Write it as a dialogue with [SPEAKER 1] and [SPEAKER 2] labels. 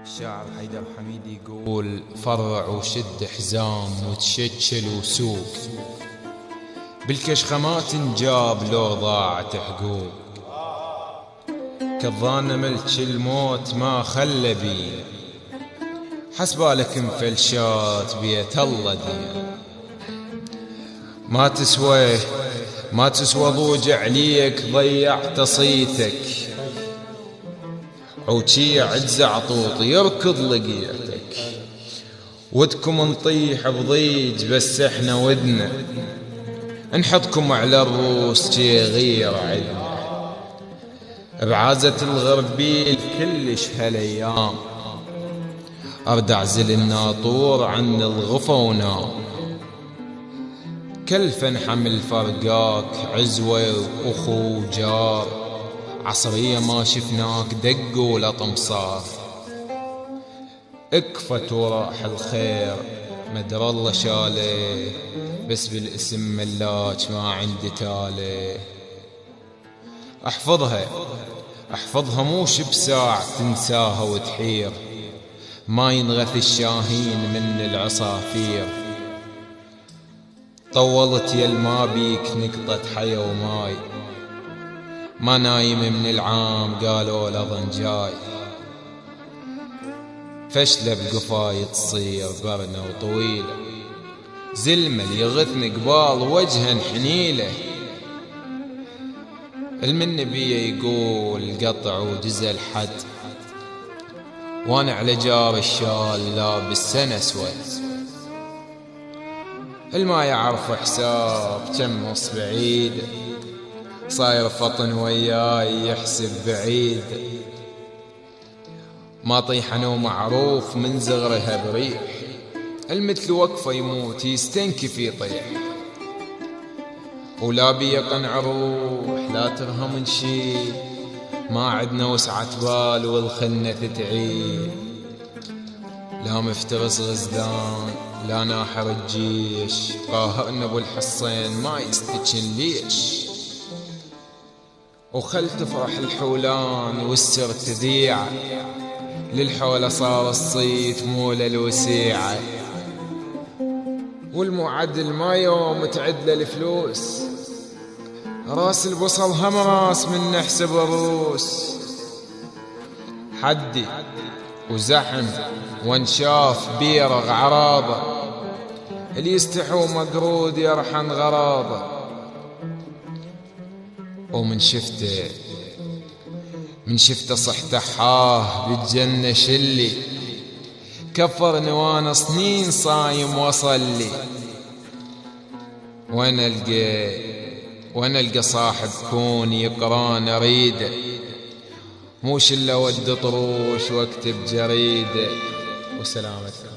[SPEAKER 1] الشاعر حيدر حميد يقول: فرع وشد حزام وتشكل وسوق، بالكشخمات انجاب لو ضاعت حقوق، كالظان ملك الموت ما خلى بي، حسبالك مفلشات بيت الله دي، ما تسوى ضوج عليك، ضيعت صيتك، عوشي عجز عطوط يركض لقيتك، ودكم نطيح بضيج بس احنا ودنا، نحطكم على الروس شي غير عدنا، بعازة الغربيل كلش هالايام، ارد اعزل الناطور عن الغفا ونام، كلفا حمل فرقاك عزوة واخو جار، عصرية ما شفناك دق ولا طمصار، اكفت وراح الخير مدر الله شاله، بس بالاسم ملاك ما عندي تاله، احفظها موش بساع تنساها وتحير، ما ينغث الشاهين من العصافير، طولت يا الما بيك نقطة حيا وماي، ما نايم من العام قالوا لظن جاي، فشلة بقفاي تصير برنة وطويلة، زلمة يغثني قبال وجها حنيلة، المن بيه يقول قطع وجزل حد، وانا على جار الشال لابس سنة اسود، الما يعرف حساب كم نص بعيد، صاير فطن وياي يحسب بعيد، ما طيحن ومعروف من زغرها بريح، المثل وقفه يموت يستنكف يطيح، ولا بيقن عروح لا ترهم شي، ما عدنا وسعة بال والخنة تعيل، لا مفترس غزلان لا ناحر الجيش، قاهرنا ابو الحصين ما يستكن ليش، وخل تفرح الحولان والسر تذيع، للحولة صار الصيت مو للوسيعة، والمعدل ما يوم تعد للفلوس، راس البصل هم راس من نحسب الروس، حدي وزحم وانشاف بيرغ عراضة، اللي يستحو مقرود يرحن غراضة، ومن شفته صحته حاه بالجنة شلي، كفرني وانا سنين صايم وصل لي، وانا القى صاحب كون يقران اريده، موش الا ود طروش واكتب جريده، وسلامتكم.